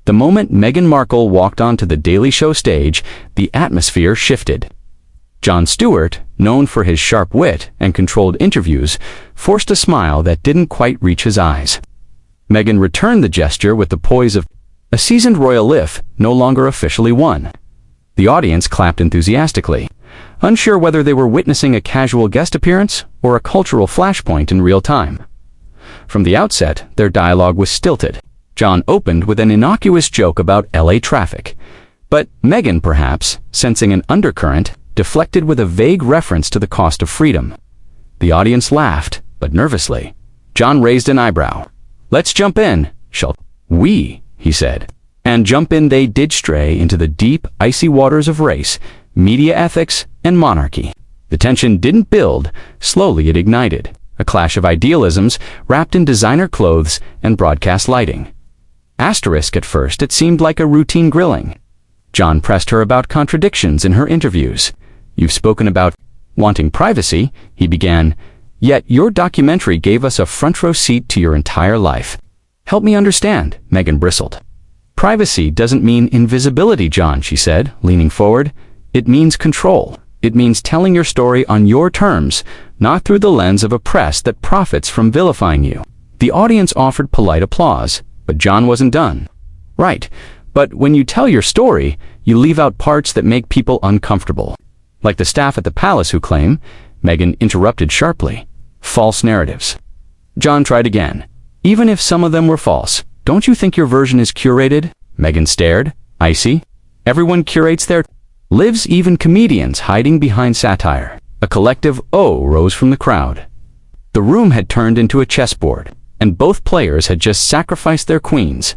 The moment Meghan Markle walked onto the Daily Show stage, the atmosphere shifted. Jon Stewart, known for his sharp wit and controlled interviews, forced a smile that didn't quite reach his eyes. Meghan returned the gesture with the poise of a seasoned royal if no longer officially won. The audience clapped enthusiastically, unsure whether they were witnessing a casual guest appearance or a cultural flashpoint in real time. From the outset, their dialogue was stilted. Jon opened with an innocuous joke about LA traffic, but Meghan, perhaps, sensing an undercurrent, deflected with a vague reference to the cost of freedom. The audience laughed, but nervously. Jon raised an eyebrow. "Let's jump in, shall we?" he said. And jump in they did, stray into the deep, icy waters of race, media ethics, and monarchy. The tension didn't build, slowly it ignited. A clash of idealisms wrapped in designer clothes and broadcast lighting. Asterisk at first it seemed like a routine grilling. Jon pressed her about contradictions in her interviews. "You've spoken about wanting privacy," he began, "yet your documentary gave us a front-row seat to your entire life." "Help me understand," Meghan bristled. "Privacy doesn't mean invisibility, Jon," she said, leaning forward. "It means control. It means telling your story on your terms, not through the lens of a press that profits from vilifying you." The audience offered polite applause, but Jon wasn't done. "Right, but when you tell your story, you leave out parts that make people uncomfortable. Like the staff at the palace who claim," Meghan interrupted sharply, "false narratives." Jon tried again. "Even if some of them were false, don't you think your version is curated?" Meghan stared, icy. "Everyone curates their lives, even comedians hiding behind satire." A collective "oh" rose from the crowd. The room had turned into a chessboard, and both players had just sacrificed their queens.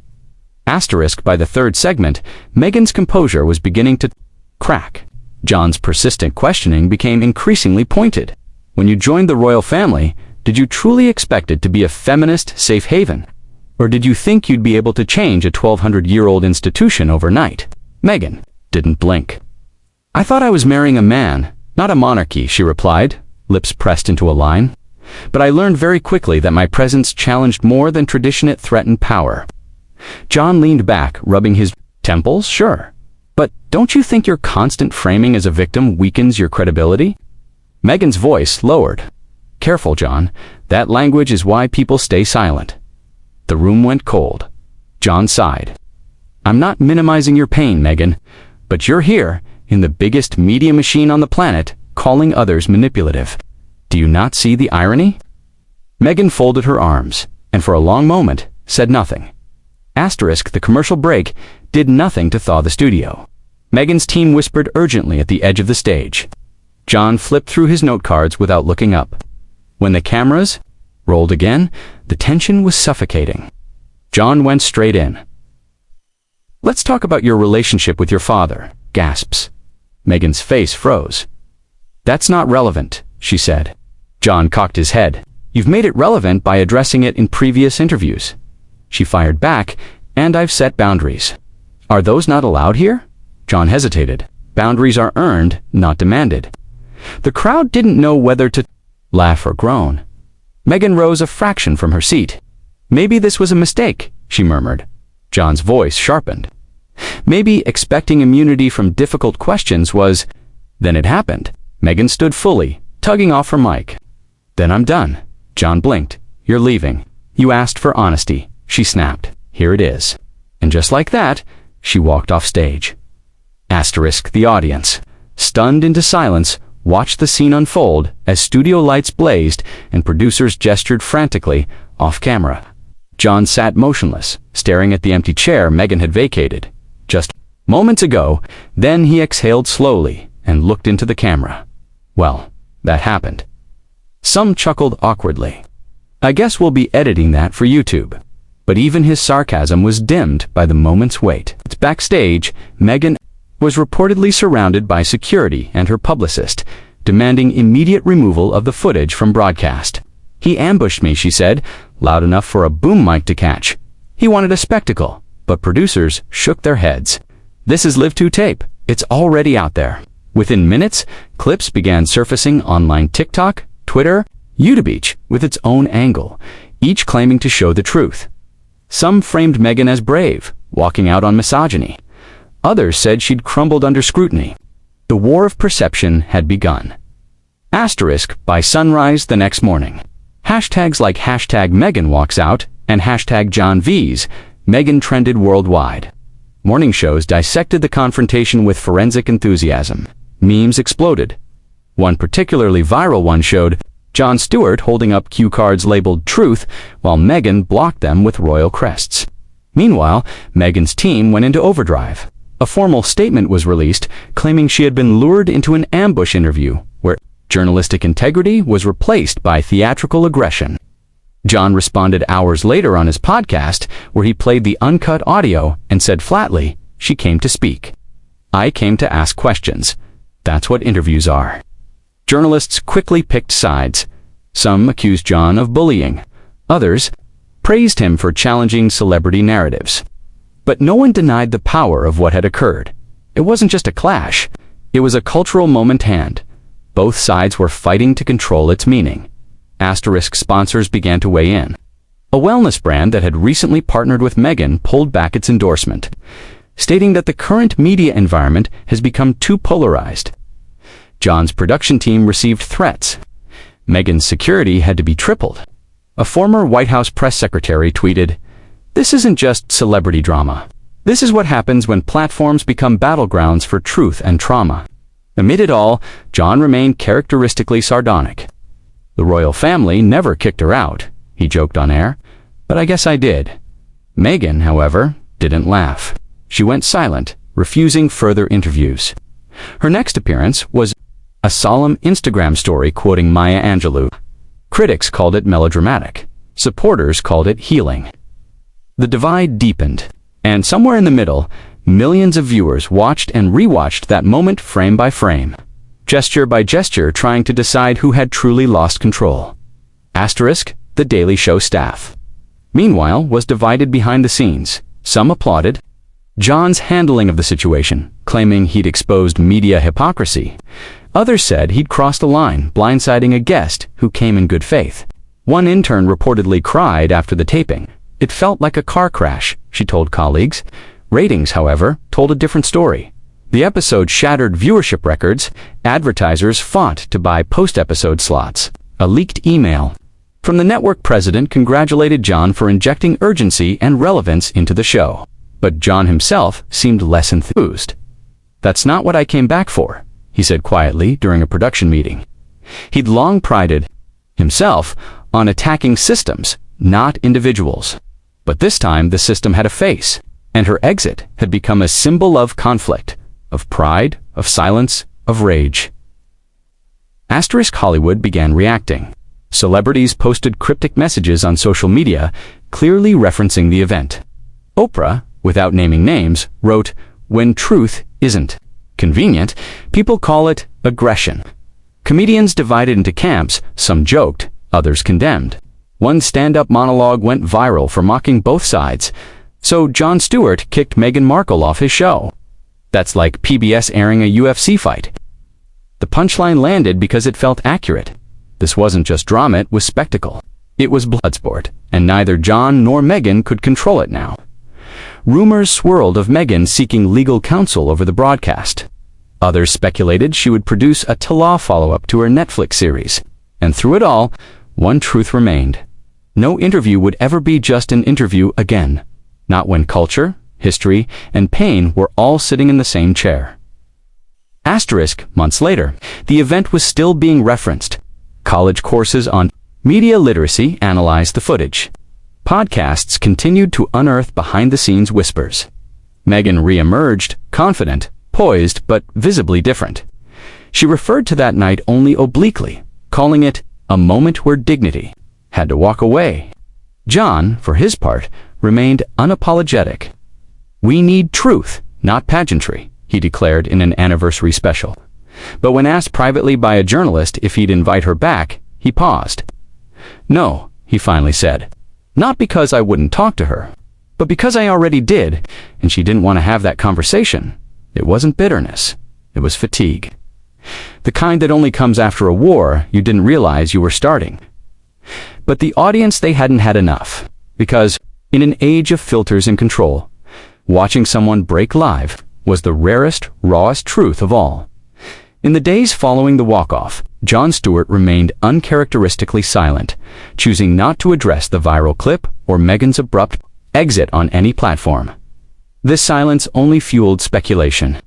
Asterisk by the third segment, Meghan's composure was beginning to crack. Jon's persistent questioning became increasingly pointed. "When you joined the royal family, did you truly expect it to be a feminist safe haven? Or did you think you'd be able to change a 1,200-year-old institution overnight?" Meghan didn't blink. "I thought I was marrying a man, not a monarchy," she replied, lips pressed into a line. "But I learned very quickly that my presence challenged more than tradition, it threatened power." Jon leaned back, rubbing his temples. "Sure. But don't you think your constant framing as a victim weakens your credibility?" Meghan's voice lowered. "Careful, Jon. That language is why people stay silent." The room went cold. Jon sighed. "I'm not minimizing your pain, Meghan, but you're here, in the biggest media machine on the planet, calling others manipulative. Do you not see the irony?" Meghan folded her arms, and for a long moment, said nothing. Asterisk the commercial break did nothing to thaw the studio. Meghan's team whispered urgently at the edge of the stage. Jon flipped through his note cards without looking up. When the cameras rolled again, the tension was suffocating. Jon went straight in. "Let's talk about your relationship with your father," gasps. Meghan's face froze. "That's not relevant," she said. Jon cocked his head. "You've made it relevant by addressing it in previous interviews." She fired back, "And I've set boundaries." "Are those not allowed here?" Jon hesitated. "Boundaries are earned, not demanded." The crowd didn't know whether to laugh or groan. Meghan rose a fraction from her seat. "Maybe this was a mistake," she murmured. Jon's voice sharpened. "Maybe expecting immunity from difficult questions was—" Then it happened. Meghan stood fully, tugging off her mic. "Then I'm done." Jon blinked. "You're leaving. You asked for honesty," she snapped. "Here it is." And just like that, she walked off stage. Asterisk the audience, stunned into silence, watched the scene unfold as studio lights blazed and producers gestured frantically off camera. Jon sat motionless, staring at the empty chair Meghan had vacated just moments ago. Then he exhaled slowly and looked into the camera. Well, that happened. Some chuckled awkwardly. "I guess we'll be editing that for YouTube." But even his sarcasm was dimmed by the moment's wait. Backstage, Meghan was reportedly surrounded by security and her publicist, demanding immediate removal of the footage from broadcast. "He ambushed me," she said, loud enough for a boom mic to catch. "He wanted a spectacle," but producers shook their heads. "This is Live 2 tape. It's already out there." Within minutes, clips began surfacing online: TikTok, Twitter, YouTube, with its own angle, each claiming to show the truth. Some framed Meghan as brave, walking out on misogyny. Others said she'd crumbled under scrutiny. The war of perception had begun. Asterisk by sunrise the next morning. Hashtags like hashtag Meghan walks out and hashtag John V's Meghan trended worldwide. Morning shows dissected the confrontation with forensic enthusiasm. Memes exploded. One particularly viral one showed Jon Stewart holding up cue cards labeled truth while Meghan blocked them with royal crests. Meanwhile, Meghan's team went into overdrive. A formal statement was released claiming she had been lured into an ambush interview where journalistic integrity was replaced by theatrical aggression. Jon responded hours later on his podcast where he played the uncut audio and said flatly, "She came to speak. I came to ask questions. That's what interviews are." Journalists quickly picked sides. Some accused Jon of bullying. Others praised him for challenging celebrity narratives. But no one denied the power of what had occurred. It wasn't just a clash. It was a cultural moment hand. Both sides were fighting to control its meaning. Asterisk sponsors began to weigh in. A wellness brand that had recently partnered with Meghan pulled back its endorsement, stating that the current media environment has become too polarized. Jon's production team received threats. Meghan's security had to be tripled. A former White House press secretary tweeted, "This isn't just celebrity drama. This is what happens when platforms become battlegrounds for truth and trauma." Amid it all, Jon remained characteristically sardonic. "The royal family never kicked her out," he joked on air, "but I guess I did." Meghan, however, didn't laugh. She went silent, refusing further interviews. Her next appearance was a solemn Instagram story quoting Maya Angelou. Critics called it melodramatic. Supporters called it healing. The divide deepened, and somewhere in the middle, millions of viewers watched and rewatched that moment frame by frame, gesture by gesture, trying to decide who had truly lost control. Asterisk, the Daily Show staff, meanwhile, was divided behind the scenes. Some applauded Jon's handling of the situation, claiming he'd exposed media hypocrisy. Others said he'd crossed the line, blindsiding a guest who came in good faith. One intern reportedly cried after the taping. "It felt like a car crash," she told colleagues. Ratings, however, told a different story. The episode shattered viewership records. Advertisers fought to buy post-episode slots. A leaked email from the network president congratulated Jon for injecting urgency and relevance into the show. But Jon himself seemed less enthused. "That's not what I came back for," he said quietly during a production meeting. He'd long prided himself on attacking systems, not individuals. But this time the system had a face, and her exit had become a symbol of conflict, of pride, of silence, of rage. Asterisk Hollywood began reacting. Celebrities posted cryptic messages on social media, clearly referencing the event. Oprah, without naming names, wrote, "When truth isn't convenient, people call it aggression." Comedians divided into camps, some joked, others condemned. One stand-up monologue went viral for mocking both sides. So Jon Stewart kicked Meghan Markle off his show. That's like PBS airing a UFC fight. The punchline landed because it felt accurate. This wasn't just drama, it was spectacle. It was bloodsport, and neither Jon nor Meghan could control it now. Rumors swirled of Meghan seeking legal counsel over the broadcast. Others speculated she would produce a to-law follow-up to her Netflix series. And through it all, one truth remained. No interview would ever be just an interview again. Not when culture, history, and pain were all sitting in the same chair. Asterisk, months later, the event was still being referenced. College courses on media literacy analyzed the footage. Podcasts continued to unearth behind-the-scenes whispers. Meghan re-emerged, confident, poised, but visibly different. She referred to that night only obliquely, calling it a moment where dignity had to walk away. Jon, for his part, remained unapologetic. "We need truth, not pageantry," he declared in an anniversary special. But when asked privately by a journalist if he'd invite her back, he paused. "No," he finally said. "Not because I wouldn't talk to her, but because I already did, and she didn't want to have that conversation." It wasn't bitterness. It was fatigue. The kind that only comes after a war you didn't realize you were starting. But the audience, they hadn't had enough. Because, in an age of filters and control, watching someone break live was the rarest, rawest truth of all. In the days following the walk-off, Jon Stewart remained uncharacteristically silent, choosing not to address the viral clip or Meghan's abrupt exit on any platform. This silence only fueled speculation.